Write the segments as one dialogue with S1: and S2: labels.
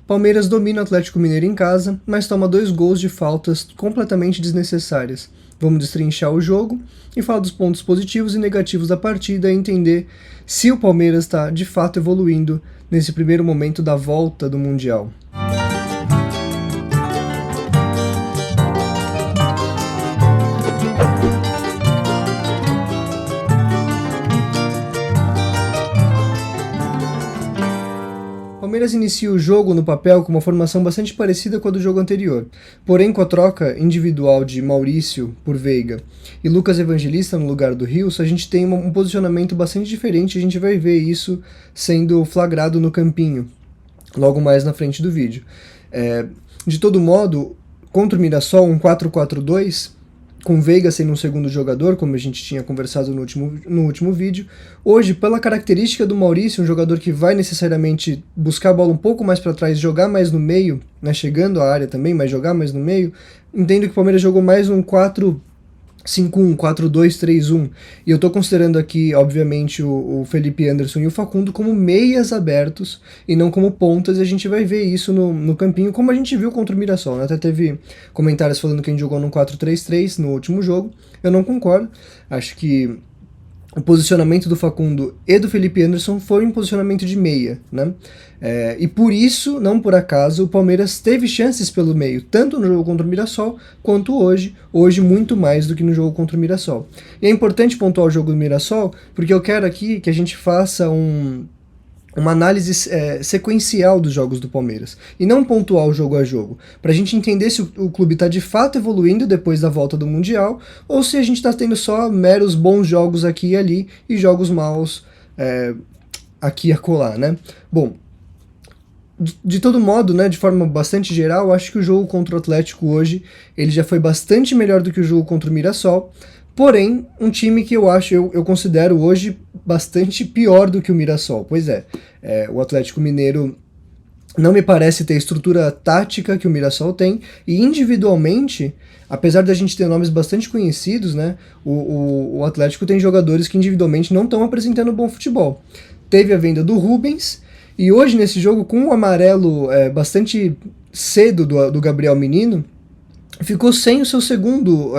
S1: Palmeiras domina o Atlético Mineiro em casa, mas toma 2 gols de faltas completamente desnecessárias. Vamos destrinchar o jogo e falar dos pontos positivos e negativos da partida e entender se o Palmeiras está de fato evoluindo nesse primeiro momento da volta do Mundial. Palmeiras inicia o jogo no papel com uma formação bastante parecida com a do jogo anterior, porém com a troca individual de Maurício por Veiga e Lucas Evangelista no lugar do Rios, a gente tem um posicionamento bastante diferente e a gente vai ver isso sendo flagrado no campinho, logo mais na frente do vídeo. De todo modo, contra o Mirassol, um 4-4-2, com Veiga sendo um segundo jogador, como a gente tinha conversado no último vídeo. Hoje, pela característica do Maurício, um jogador que vai necessariamente buscar a bola um pouco mais para trás, jogar mais no meio, né, chegando à área também, mas jogar mais no meio, entendo que o Palmeiras jogou mais um 4-5-1, 4-2-3-1, e eu tô considerando aqui, obviamente, o Felipe Anderson e o Facundo como meias abertos e não como pontas, e a gente vai ver isso no campinho, como a gente viu contra o Mirassol, né? Até teve comentários falando que a gente jogou num 4-3-3 no último jogo, eu não concordo, acho que o posicionamento do Facundo e do Felipe Anderson foi um posicionamento de meia, né? E por isso, não por acaso, o Palmeiras teve chances pelo meio, tanto no jogo contra o Mirassol, quanto hoje muito mais do que no jogo contra o Mirassol. E é importante pontuar o jogo do Mirassol, porque eu quero aqui que a gente faça uma análise sequencial dos jogos do Palmeiras, e não pontual jogo a jogo, para a gente entender se o clube está de fato evoluindo depois da volta do Mundial, ou se a gente está tendo só meros bons jogos aqui e ali, e jogos maus aqui e acolá, né? Bom, de todo modo, né, de forma bastante geral, acho que o jogo contra o Atlético hoje, ele já foi bastante melhor do que o jogo contra o Mirassol, porém, um time que eu considero hoje bastante pior do que o Mirassol. Pois o Atlético Mineiro não me parece ter a estrutura tática que o Mirassol tem, e individualmente, apesar da gente ter nomes bastante conhecidos, né, o Atlético tem jogadores que individualmente não estão apresentando bom futebol. Teve a venda do Rubens, e hoje nesse jogo, com o amarelo bastante cedo do Gabriel Menino, ficou sem o seu segundo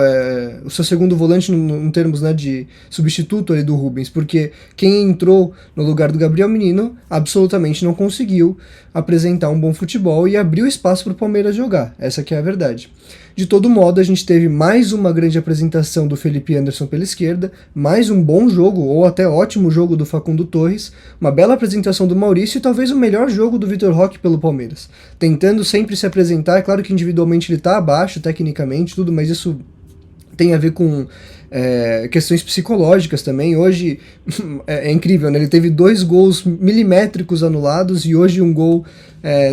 S1: volante em termos, né, de substituto ali do Rubens, porque quem entrou no lugar do Gabriel Menino absolutamente não conseguiu apresentar um bom futebol e abriu espaço para o Palmeiras jogar, essa que é a verdade. De todo modo, a gente teve mais uma grande apresentação do Felipe Anderson pela esquerda, mais um bom jogo, ou até ótimo jogo do Facundo Torres, uma bela apresentação do Maurício e talvez o melhor jogo do Vitor Roque pelo Palmeiras. Tentando sempre se apresentar, é claro que individualmente ele está abaixo, tecnicamente, tudo, mas isso tem a ver com questões psicológicas também. Hoje é incrível, né? Ele teve 2 gols milimétricos anulados e hoje um gol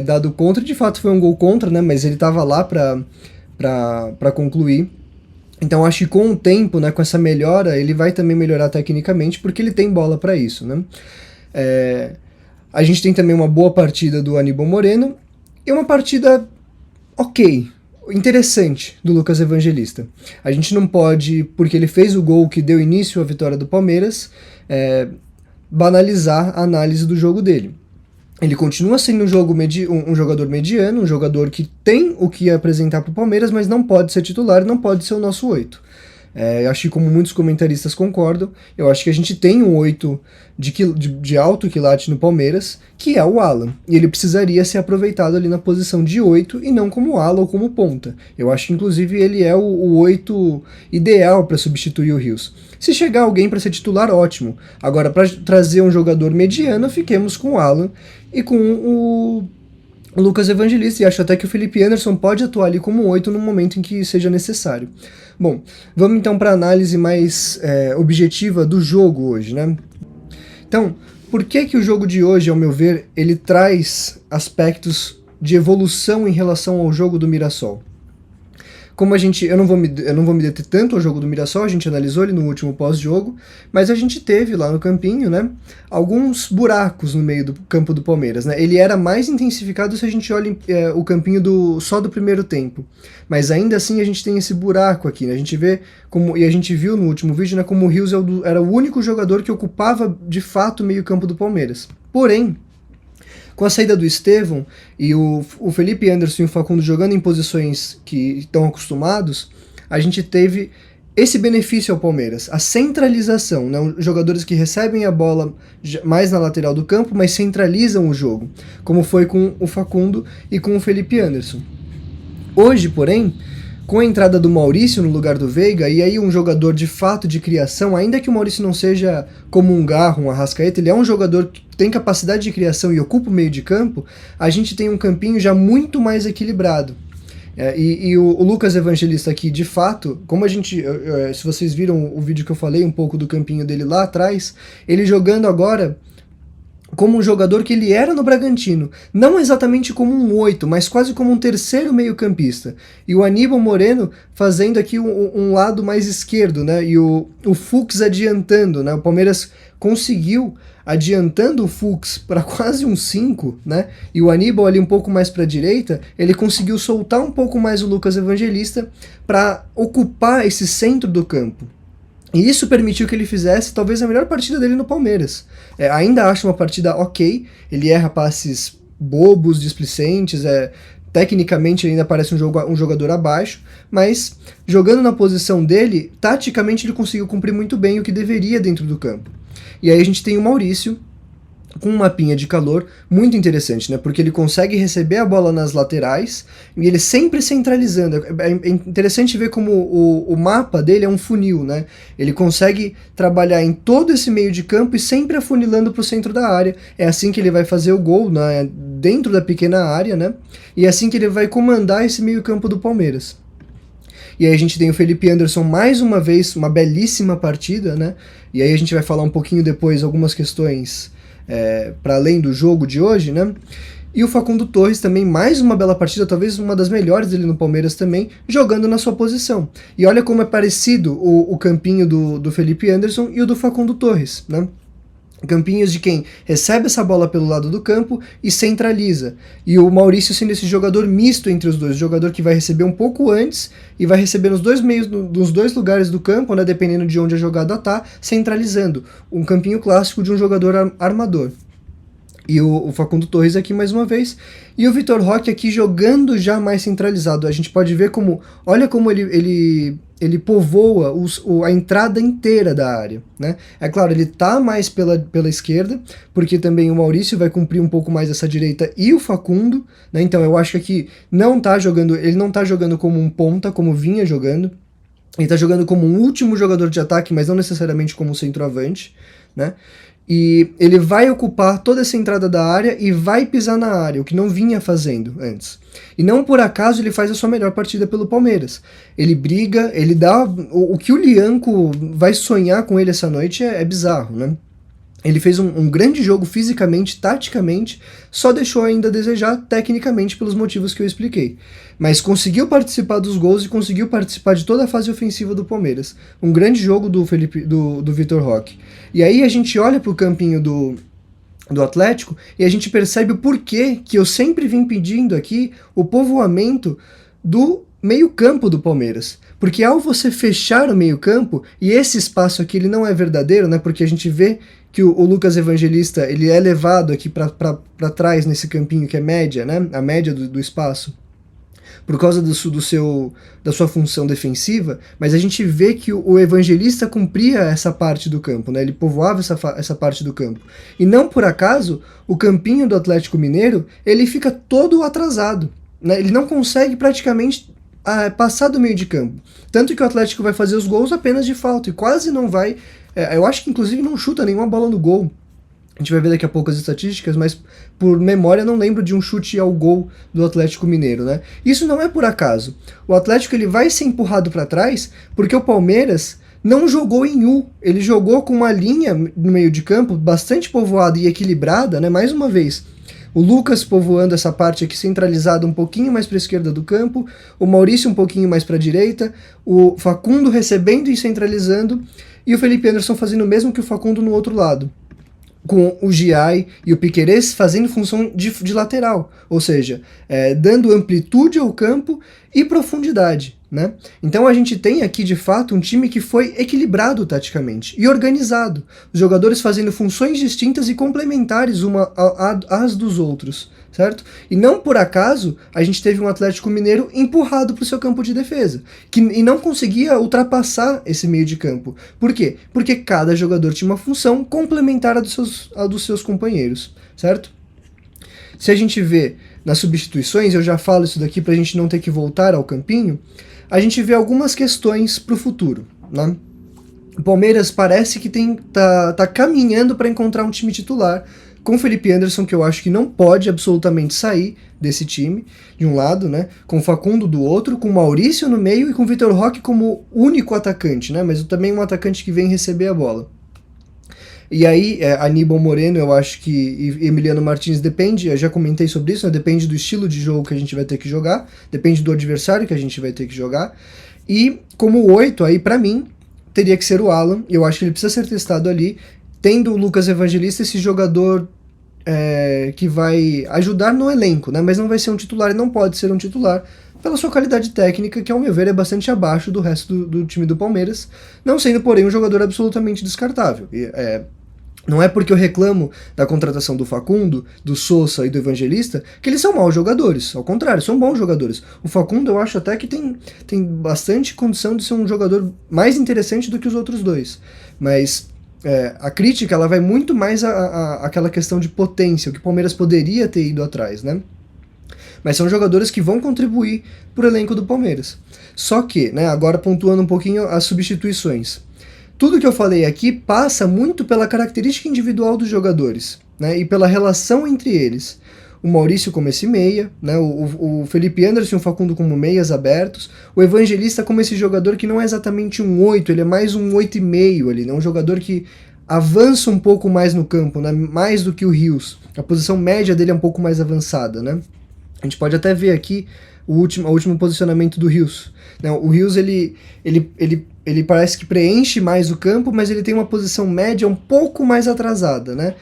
S1: dado contra. De fato foi um gol contra, né? Mas ele estava lá para concluir. Então acho que com o tempo, né, com essa melhora, ele vai também melhorar tecnicamente, porque ele tem bola para isso, né? A gente tem também uma boa partida do Aníbal Moreno e uma partida ok, interessante do Lucas Evangelista. A gente não pode, porque ele fez o gol que deu início à vitória do Palmeiras, banalizar a análise do jogo dele. Ele continua sendo um jogador mediano, um jogador que tem o que apresentar para o Palmeiras, mas não pode ser titular, não pode ser o nosso 8. Eu acho que, como muitos comentaristas concordam, eu acho que a gente tem um 8 de alto quilate no Palmeiras, que é o Alan, e ele precisaria ser aproveitado ali na posição de 8 e não como ala ou como ponta. Eu acho que, inclusive, ele é o 8 ideal para substituir o Rios. Se chegar alguém para ser titular, ótimo. Agora, para trazer um jogador mediano, fiquemos com o Alan e com o Lucas Evangelista, e acho até que o Felipe Anderson pode atuar ali como 8 no momento em que seja necessário. Bom, vamos então para a análise mais objetiva do jogo hoje, né? Então, por que o jogo de hoje, ao meu ver, ele traz aspectos de evolução em relação ao jogo do Mirassol? Como eu não vou me deter tanto ao jogo do Mirassol, a gente analisou ele no último pós-jogo, mas a gente teve lá no campinho, né, alguns buracos no meio do campo do Palmeiras, né? Ele era mais intensificado se a gente olha o campinho só do primeiro tempo, mas ainda assim a gente tem esse buraco aqui, né? A gente vê e a gente viu no último vídeo, né, como o Rios era o único jogador que ocupava de fato o meio campo do Palmeiras. Porém, Com a saída do Estevão e o Felipe Anderson e o Facundo jogando em posições que estão acostumados, a gente teve esse benefício ao Palmeiras, a centralização, né? Os jogadores que recebem a bola mais na lateral do campo, mas centralizam o jogo, como foi com o Facundo e com o Felipe Anderson. Hoje, porém, com a entrada do Maurício no lugar do Veiga, e aí um jogador de fato de criação, ainda que o Maurício não seja como um Garro, um Arrascaeta, ele é um jogador que tem capacidade de criação e ocupa o meio de campo, a gente tem um campinho já muito mais equilibrado. E o Lucas Evangelista aqui, de fato, como a gente, se vocês viram o vídeo que eu falei um pouco do campinho dele lá atrás, ele jogando agora como um jogador que ele era no Bragantino, não exatamente como um 8, mas quase como um terceiro meio-campista. E o Aníbal Moreno fazendo aqui um lado mais esquerdo, né? E o Fux adiantando, né? O Palmeiras conseguiu, adiantando o Fux para quase um 5, né? E o Aníbal ali um pouco mais para a direita, ele conseguiu soltar um pouco mais o Lucas Evangelista para ocupar esse centro do campo. E isso permitiu que ele fizesse talvez a melhor partida dele no Palmeiras. Ainda acho uma partida ok, ele erra passes bobos, displicentes, tecnicamente ele ainda parece um jogador abaixo, mas jogando na posição dele, taticamente ele conseguiu cumprir muito bem o que deveria dentro do campo. E aí a gente tem o Maurício, com um mapinha de calor muito interessante, né? Porque ele consegue receber a bola nas laterais e ele sempre centralizando. É interessante ver como o mapa dele é um funil, né? Ele consegue trabalhar em todo esse meio de campo e sempre afunilando para o centro da área. É assim que ele vai fazer o gol, né? Dentro da pequena área, né? E é assim que ele vai comandar esse meio campo do Palmeiras. E aí a gente tem o Felipe Anderson mais uma vez, uma belíssima partida, né? E aí a gente vai falar um pouquinho depois algumas questões para além do jogo de hoje, né? E o Facundo Torres também, mais uma bela partida, talvez uma das melhores dele no Palmeiras também, jogando na sua posição. E olha como é parecido o campinho do Felipe Anderson e o do Facundo Torres, né? Campinhos de quem recebe essa bola pelo lado do campo e centraliza. E o Maurício sendo esse jogador misto entre os dois, jogador que vai receber um pouco antes e vai receber nos dois meios, nos dois lugares do campo, né, dependendo de onde a jogada tá, centralizando. Um campinho clássico de um jogador armador. E o Facundo Torres aqui mais uma vez. E o Vitor Roque aqui jogando já mais centralizado. A gente pode ver como, olha como ele povoa a entrada inteira da área, né? É claro, ele tá mais pela esquerda, porque também o Maurício vai cumprir um pouco mais essa direita e o Facundo, né? Então eu acho que aqui ele não tá jogando como um ponta, como vinha jogando. Ele tá jogando como um último jogador de ataque, mas não necessariamente como um centroavante, né? E ele vai ocupar toda essa entrada da área e vai pisar na área, o que não vinha fazendo antes. E não por acaso ele faz a sua melhor partida pelo Palmeiras. Ele briga, ele dá... O que o Lianco vai sonhar com ele essa noite é bizarro, né? Ele fez um grande jogo fisicamente, taticamente, só deixou ainda a desejar tecnicamente pelos motivos que eu expliquei. Mas conseguiu participar dos gols e conseguiu participar de toda a fase ofensiva do Palmeiras. Um grande jogo do Vitor Roque. E aí a gente olha pro campinho do Atlético e a gente percebe o porquê que eu sempre vim pedindo aqui o povoamento do meio-campo do Palmeiras. Porque ao você fechar o meio-campo, e esse espaço aqui ele não é verdadeiro, né? Porque a gente vê que o Lucas Evangelista ele é levado aqui para trás nesse campinho que é média, né? A média do espaço, por causa da sua função defensiva, mas a gente vê que o Evangelista cumpria essa parte do campo, né? Ele povoava essa parte do campo. E não por acaso, o campinho do Atlético Mineiro, ele fica todo atrasado, né? Ele não consegue praticamente passar do meio de campo. Tanto que o Atlético vai fazer os gols apenas de falta, e quase não vai... eu acho que inclusive não chuta nenhuma bola no gol. A gente vai ver daqui a pouco as estatísticas, mas por memória não lembro de um chute ao gol do Atlético Mineiro, né? Isso não é por acaso. O Atlético ele vai ser empurrado para trás porque o Palmeiras não jogou em U. Ele jogou com uma linha no meio de campo bastante povoada e equilibrada, né? Mais uma vez, o Lucas povoando essa parte aqui centralizada um pouquinho mais para a esquerda do campo, o Maurício um pouquinho mais para a direita, o Facundo recebendo e centralizando, e o Felipe Anderson fazendo o mesmo que o Facundo no outro lado, com o Giai e o Piquerez fazendo função de lateral, ou seja, dando amplitude ao campo e profundidade. né? Então a gente tem aqui de fato um time que foi equilibrado taticamente e organizado, os jogadores fazendo funções distintas e complementares às dos outros, certo? E não por acaso a gente teve um Atlético Mineiro empurrado para o seu campo de defesa, e não conseguia ultrapassar esse meio de campo. Por quê? Porque cada jogador tinha uma função complementar à dos seus companheiros, certo? Se a gente vê nas substituições, eu já falo isso daqui para a gente não ter que voltar ao campinho, a gente vê algumas questões para o futuro, né? O Palmeiras parece que tá caminhando para encontrar um time titular, com o Felipe Anderson, que eu acho que não pode absolutamente sair desse time, de um lado, né? Com o Facundo do outro, com o Maurício no meio e com o Vitor Roque como único atacante, né? Mas também um atacante que vem receber a bola. E aí, Aníbal Moreno, eu acho que e Emiliano Martins depende, eu já comentei sobre isso, né? Depende do estilo de jogo que a gente vai ter que jogar, depende do adversário que a gente vai ter que jogar. E como 8, aí pra mim, teria que ser o Alan, e eu acho que ele precisa ser testado ali, tendo o Lucas Evangelista, esse jogador que vai ajudar no elenco, né? Mas não vai ser um titular, e não pode ser um titular, pela sua qualidade técnica, que ao meu ver é bastante abaixo do resto do time do Palmeiras, não sendo, porém, um jogador absolutamente descartável. Não é porque eu reclamo da contratação do Facundo, do Sousa e do Evangelista que eles são maus jogadores. Ao contrário, são bons jogadores. O Facundo eu acho até que tem bastante condição de ser um jogador mais interessante do que os outros dois. Mas a crítica ela vai muito mais àquela questão de potência, o que o Palmeiras poderia ter ido atrás, né? Mas são jogadores que vão contribuir para o elenco do Palmeiras. Só que, né, agora pontuando um pouquinho as substituições. Tudo que eu falei aqui passa muito pela característica individual dos jogadores, né, e pela relação entre eles. O Maurício como esse meia, né, o Felipe Anderson e o Facundo como meias abertos, o Evangelista como esse jogador que não é exatamente um 8, ele é mais um 8,5 ali, né, um jogador que avança um pouco mais no campo, né, mais do que o Rios. A posição média dele é um pouco mais avançada, né. A gente pode até ver aqui o último posicionamento do Rios. O Rios ele parece que preenche mais o campo, mas ele tem uma posição média um pouco mais atrasada, né?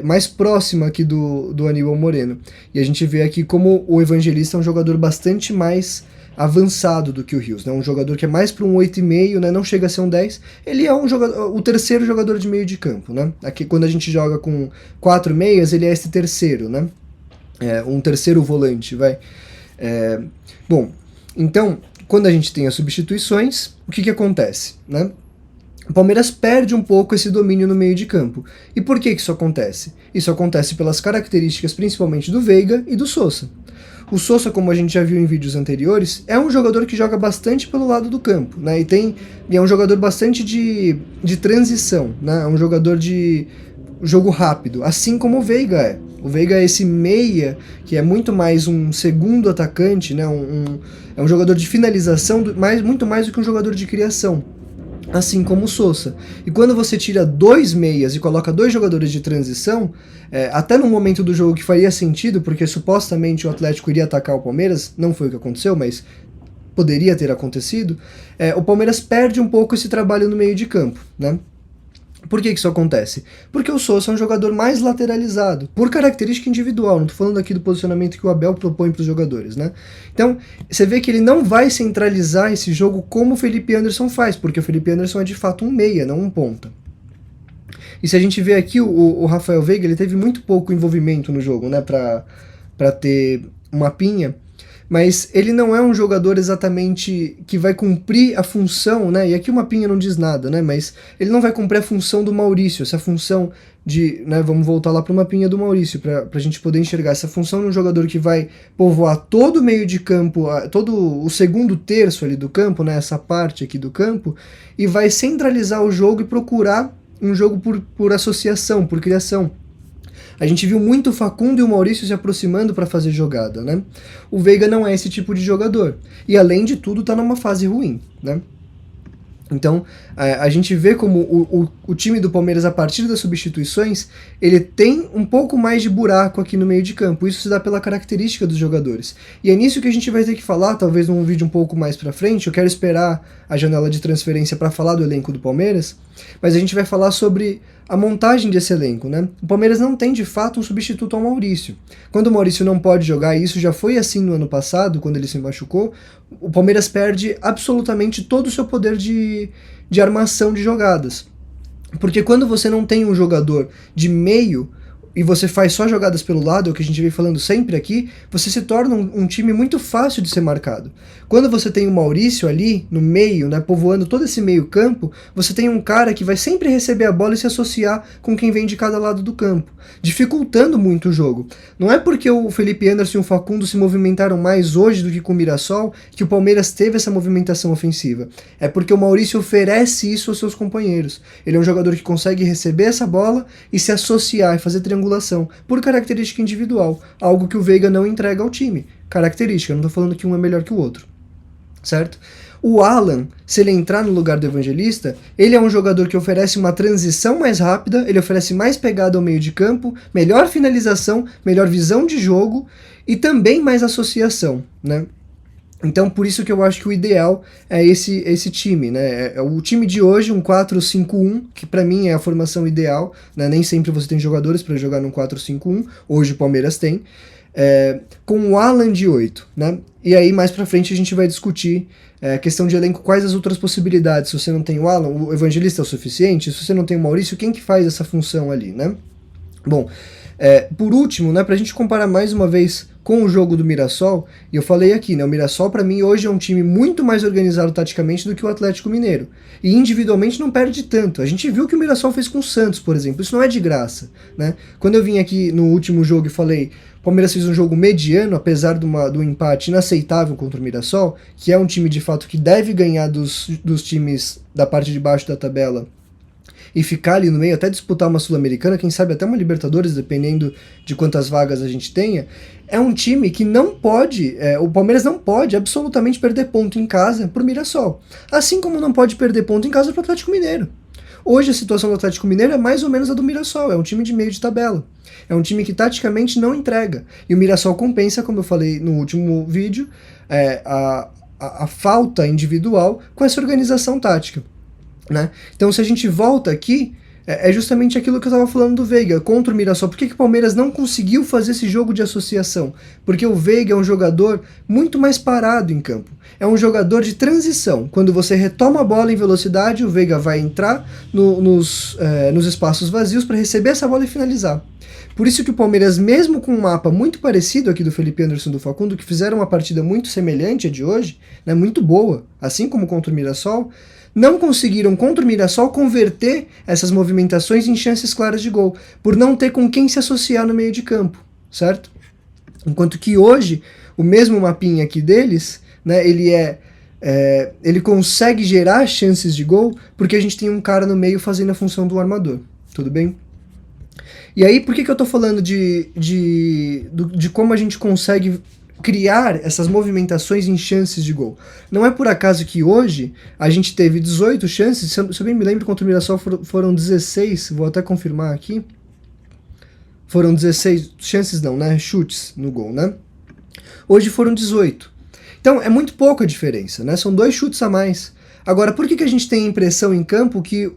S1: Mais próxima aqui do Aníbal Moreno. E a gente vê aqui como o Evangelista é um jogador bastante mais avançado do que o Rios, né? Um jogador que é mais para um 8,5, né? Não chega a ser um 10. Ele é o terceiro jogador de meio de campo, né? Aqui quando a gente joga com 4 meias, ele é esse terceiro, né? Um terceiro volante, vai. Bom, então, quando a gente tem as substituições, o que acontece, né? O Palmeiras perde um pouco esse domínio no meio de campo. E por que isso acontece? Isso acontece pelas características principalmente do Veiga e do Sousa. O Sousa, como a gente já viu em vídeos anteriores, é um jogador que joga bastante pelo lado do campo, né? E é um jogador bastante de transição, né? É um jogador de jogo rápido, assim como o Veiga é. O Veiga é esse meia, que é muito mais um segundo atacante, né? É um jogador de finalização, muito mais do que um jogador de criação, assim como o Sousa. E quando você tira 2 meias e coloca 2 jogadores de transição, até no momento do jogo que faria sentido, porque supostamente o Atlético iria atacar o Palmeiras, não foi o que aconteceu, mas poderia ter acontecido, o Palmeiras perde um pouco esse trabalho no meio de campo, né? Por que isso acontece? Porque o Sousa é um jogador mais lateralizado, por característica individual, não estou falando aqui do posicionamento que o Abel propõe para os jogadores, né? Então, você vê que ele não vai centralizar esse jogo como o Felipe Anderson faz, porque o Felipe Anderson é de fato um meia, não um ponta. E se a gente vê aqui, o Rafael Veiga, ele teve muito pouco envolvimento no jogo, né, para ter uma pinha, mas ele não é um jogador exatamente que vai cumprir a função, né? E aqui o Mapinha não diz nada, né? Mas ele não vai cumprir a função do Maurício, essa função de, né? Vamos voltar lá para o Mapinha do Maurício, para a gente poder enxergar essa função de um jogador que vai povoar todo o meio de campo, todo o segundo terço ali do campo, né? Essa parte aqui do campo, e vai centralizar o jogo e procurar um jogo por associação, por criação. A gente viu muito o Facundo e o Maurício se aproximando para fazer jogada, né? O Veiga não é esse tipo de jogador. E além de tudo, tá numa fase ruim, né? Então, a gente vê como o time do Palmeiras, a partir das substituições, ele tem um pouco mais de buraco aqui no meio de campo. Isso se dá pela característica dos jogadores. E é nisso que a gente vai ter que falar, talvez num vídeo um pouco mais pra frente. Eu quero esperar a janela de transferência para falar do elenco do Palmeiras. Mas a gente vai falar sobre a montagem desse elenco, né? O Palmeiras não tem de fato um substituto ao Maurício. Quando o Maurício não pode jogar, e isso já foi assim no ano passado, quando ele se machucou, o Palmeiras perde absolutamente todo o seu poder de armação de jogadas. Porque quando você não tem um jogador de meio e você faz só jogadas pelo lado, é o que a gente vem falando sempre aqui, você se torna um time muito fácil de ser marcado. Quando você tem o Maurício ali no meio, né, povoando todo esse meio campo, você tem um cara que vai sempre receber a bola e se associar com quem vem de cada lado do campo, dificultando muito o jogo. Não é porque o Felipe Anderson e o Facundo se movimentaram mais hoje do que com o Mirassol que o Palmeiras teve essa movimentação ofensiva. É porque o Maurício oferece isso aos seus companheiros. Ele é um jogador que consegue receber essa bola e se associar e fazer triangulação, por característica individual, algo que o Veiga não entrega ao time. Característica, eu não estou falando que um é melhor que o outro, certo? O Alan, se ele entrar no lugar do Evangelista, ele é um jogador que oferece uma transição mais rápida, ele oferece mais pegada ao meio de campo, melhor finalização, melhor visão de jogo e também mais associação, né? Então, por isso que eu acho que o ideal é esse time, né? É o time de hoje, um 4-5-1, que pra mim é a formação ideal, né? Nem sempre você tem jogadores para jogar num 4-5-1, hoje o Palmeiras tem, com o Alan de 8, né? E aí, mais pra frente, a gente vai discutir questão de elenco, quais as outras possibilidades. Se você não tem o Alan, o Evangelista é o suficiente? Se você não tem o Maurício, quem que faz essa função ali, né? Bom, por último, né, pra gente comparar mais uma vez com o jogo do Mirassol, e eu falei aqui, né, o Mirassol pra mim hoje é um time muito mais organizado taticamente do que o Atlético Mineiro, e individualmente não perde tanto. A gente viu o que o Mirassol fez com o Santos, por exemplo, isso não é de graça, né? Quando eu vim aqui no último jogo e falei, o Palmeiras fez um jogo mediano, apesar do empate inaceitável contra o Mirassol, que é um time de fato que deve ganhar dos times da parte de baixo da tabela, e ficar ali no meio, até disputar uma Sul-Americana, quem sabe até uma Libertadores, dependendo de quantas vagas a gente tenha, é um time que não pode, o Palmeiras não pode absolutamente perder ponto em casa pro Mirassol, assim como não pode perder ponto em casa pro Atlético Mineiro. Hoje a situação do Atlético Mineiro é mais ou menos a do Mirassol, é um time de meio de tabela, é um time que taticamente não entrega, e o Mirassol compensa, como eu falei no último vídeo, a falta individual com essa organização tática. Né? Então, se a gente volta aqui, é justamente aquilo que eu estava falando do Veiga contra o Mirassol. Por que o Palmeiras não conseguiu fazer esse jogo de associação? Porque o Veiga é um jogador muito mais parado em campo. É um jogador de transição. Quando você retoma a bola em velocidade, o Veiga vai entrar nos espaços vazios para receber essa bola e finalizar. Por isso que o Palmeiras, mesmo com um mapa muito parecido aqui do Felipe Anderson e do Facundo, que fizeram uma partida muito semelhante à de hoje, né, muito boa, assim como contra o Mirassol, não conseguiram contra o Mirassol converter essas movimentações em chances claras de gol, por não ter com quem se associar no meio de campo, certo? Enquanto que hoje, o mesmo mapinha aqui deles, né, ele consegue gerar chances de gol, porque a gente tem um cara no meio fazendo a função do armador, tudo bem? E aí, por que eu tô falando de como a gente consegue criar essas movimentações em chances de gol? Não é por acaso que hoje a gente teve 18 chances, se eu bem me lembro, contra o Mirassol foram 16, vou até confirmar aqui, foram 16 chances não, né, chutes no gol, né? Hoje foram 18. Então é muito pouca a diferença, né? São 2 chutes a mais. Agora, por que a gente tem a impressão em campo que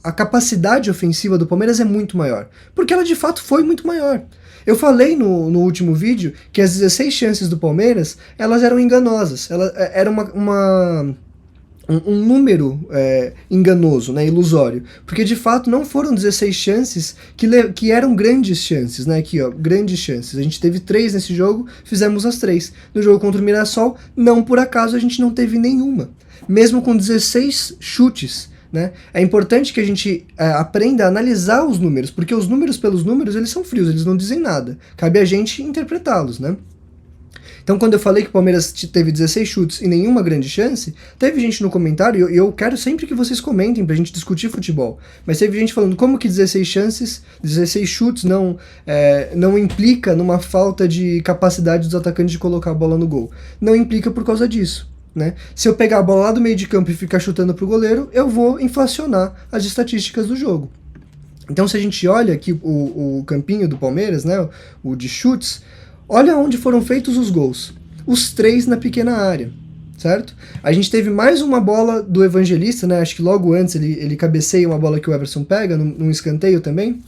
S1: a capacidade ofensiva do Palmeiras é muito maior? Porque ela de fato foi muito maior. Eu falei no último vídeo que as 16 chances do Palmeiras, elas eram enganosas, era um número enganoso, né, ilusório, porque de fato não foram 16 chances que eram grandes chances, né, aqui ó, grandes chances. A gente teve 3 nesse jogo, fizemos as 3. No jogo contra o Mirassol, não por acaso a gente não teve nenhuma, mesmo com 16 chutes. Né? É importante que a gente aprenda a analisar os números, porque os números pelos números, eles são frios, eles não dizem nada. Cabe a gente interpretá-los, né? Então, quando eu falei que o Palmeiras teve 16 chutes e nenhuma grande chance, teve gente no comentário, e eu quero sempre que vocês comentem pra gente discutir futebol, mas teve gente falando como que 16 chances, 16 chutes não implica numa falta de capacidade dos atacantes de colocar a bola no gol. Não implica por causa disso. Né? Se eu pegar a bola lá do meio de campo e ficar chutando pro goleiro, eu vou inflacionar as estatísticas do jogo. Então, se a gente olha aqui o campinho do Palmeiras, né, o de chutes, olha onde foram feitos os gols. Os 3 na pequena área. certo? A gente teve mais uma bola do Evangelista, né? Acho que logo antes ele cabeceia uma bola que o Everson pega, num escanteio também.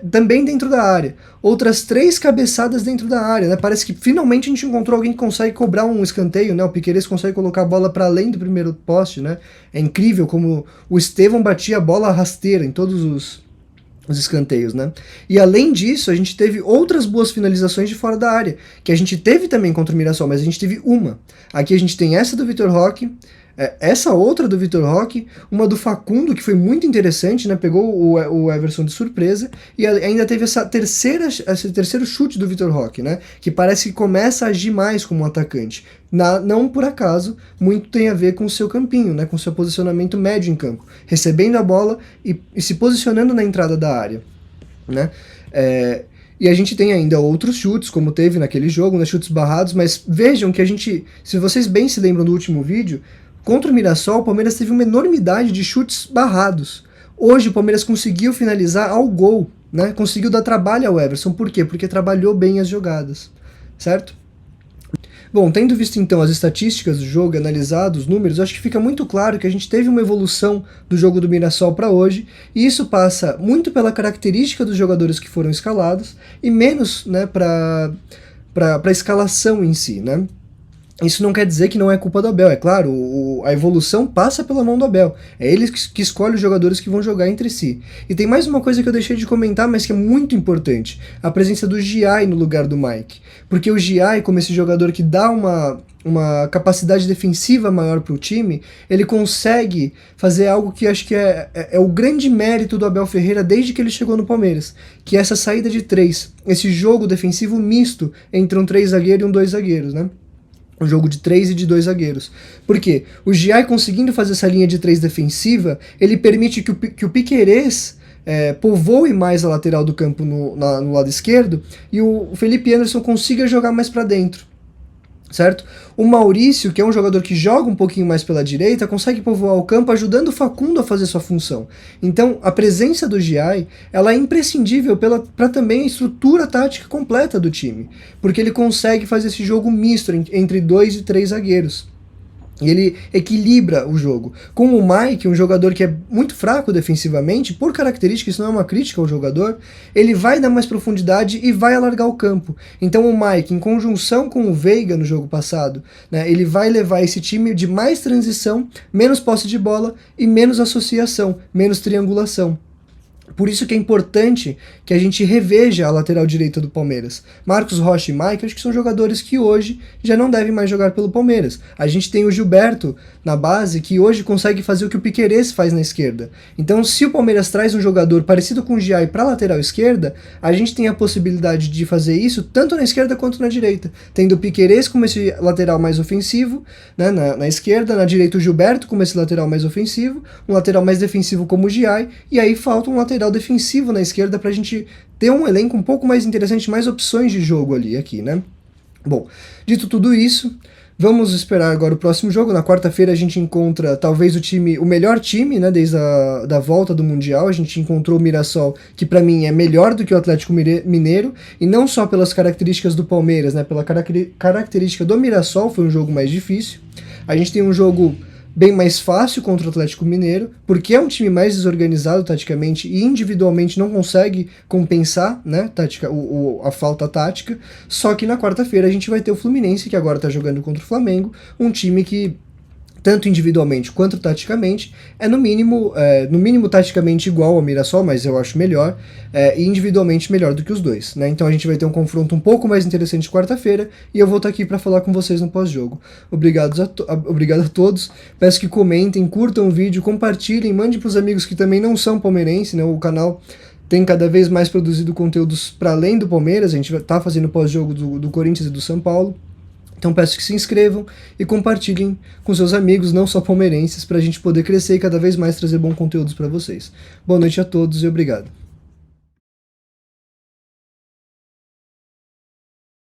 S1: Também dentro da área. Outras 3 cabeçadas dentro da área, né? Parece que finalmente a gente encontrou alguém que consegue cobrar um escanteio, né? O Piquerez consegue colocar a bola para além do primeiro poste, né? É incrível como o Estevão batia a bola rasteira em todos os escanteios, né? E além disso, a gente teve outras boas finalizações de fora da área, que a gente teve também contra o Mirassol, mas a gente teve uma. Aqui a gente tem essa do Vitor Roque, essa outra do Vitor Roque, uma do Facundo, que foi muito interessante, né? Pegou o Everson de surpresa, e ainda teve esse terceiro chute do Vitor Roque, né? Que parece que começa a agir mais como um atacante. Não por acaso, muito tem a ver com o seu campinho, né? Com o seu posicionamento médio em campo, recebendo a bola e se posicionando na entrada da área, né? E a gente tem ainda outros chutes, como teve naquele jogo, né? Chutes barrados, mas vejam que se vocês bem se lembram do último vídeo, contra o Mirassol, o Palmeiras teve uma enormidade de chutes barrados. Hoje o Palmeiras conseguiu finalizar ao gol, né? Conseguiu dar trabalho ao Everson. Por quê? Porque trabalhou bem as jogadas, certo? Bom, tendo visto então as estatísticas do jogo, analisado os números, acho que fica muito claro que a gente teve uma evolução do jogo do Mirassol para hoje, e isso passa muito pela característica dos jogadores que foram escalados e menos, né, para a escalação em si, né? Isso não quer dizer que não é culpa do Abel, é claro, a evolução passa pela mão do Abel, é ele que escolhe os jogadores que vão jogar entre si. E tem mais uma coisa que eu deixei de comentar, mas que é muito importante, a presença do Giai no lugar do Mike, porque o Giai, como esse jogador que dá uma capacidade defensiva maior para o time, ele consegue fazer algo que acho que é o grande mérito do Abel Ferreira desde que ele chegou no Palmeiras, que é essa saída de 3, esse jogo defensivo misto entre um 3 zagueiro e um 2 zagueiros, né? Um jogo de 3 e de 2 zagueiros. Por quê? O Giai conseguindo fazer essa linha de 3 defensiva, ele permite que o Piquerez povoe mais a lateral do campo no lado esquerdo e o Felipe Anderson consiga jogar mais para dentro, certo? O Maurício, que é um jogador que joga um pouquinho mais pela direita, consegue povoar o campo ajudando o Facundo a fazer sua função. Então, a presença do Giai, ela é imprescindível para também a estrutura tática completa do time, porque ele consegue fazer esse jogo misto entre 2 e 3 zagueiros. E ele equilibra o jogo. Com o Mike, um jogador que é muito fraco defensivamente, por característica, isso não é uma crítica ao jogador, ele vai dar mais profundidade e vai alargar o campo. Então o Mike, em conjunção com o Veiga no jogo passado, né, ele vai levar esse time de mais transição, menos posse de bola e menos associação, menos triangulação. Por isso que é importante que a gente reveja a lateral direita do Palmeiras. Marcos Rocha e Mike, acho que são jogadores que hoje já não devem mais jogar pelo Palmeiras. A gente tem o Gilberto na base, que hoje consegue fazer o que o Piquerez faz na esquerda. Então, se o Palmeiras traz um jogador parecido com o Giai para a lateral esquerda, a gente tem a possibilidade de fazer isso tanto na esquerda quanto na direita. Tendo o Piquerez como esse lateral mais ofensivo, né, na esquerda, na direita o Gilberto como esse lateral mais ofensivo, um lateral mais defensivo como o Giai, e aí falta um lateral defensivo na esquerda pra gente ter um elenco um pouco mais interessante, mais opções de jogo aqui, né? Bom, dito tudo isso, vamos esperar agora o próximo jogo. Na quarta-feira a gente encontra talvez o melhor time, né, desde a volta do Mundial. A gente encontrou o Mirassol, que pra mim é melhor do que o Atlético Mineiro, e não só pelas características do Palmeiras, né, pela característica do Mirassol, foi um jogo mais difícil. A gente tem um jogo bem mais fácil contra o Atlético Mineiro, porque é um time mais desorganizado taticamente e individualmente não consegue compensar, né, a falta tática. Só que na quarta-feira a gente vai ter o Fluminense, que agora está jogando contra o Flamengo, um time que tanto individualmente quanto taticamente, é no mínimo taticamente igual ao Mirassol, mas eu acho melhor, e individualmente melhor do que os dois, né? Então a gente vai ter um confronto um pouco mais interessante quarta-feira, e eu vou estar aqui para falar com vocês no pós-jogo. Obrigado a todos, peço que comentem, curtam o vídeo, compartilhem, mandem para os amigos que também não são palmeirenses, né? O canal tem cada vez mais produzido conteúdos para além do Palmeiras, a gente está fazendo pós-jogo do Corinthians e do São Paulo. Então peço que se inscrevam e compartilhem com seus amigos, não só palmeirenses, para a gente poder crescer e cada vez mais trazer bons conteúdos para vocês. Boa noite a todos e obrigado.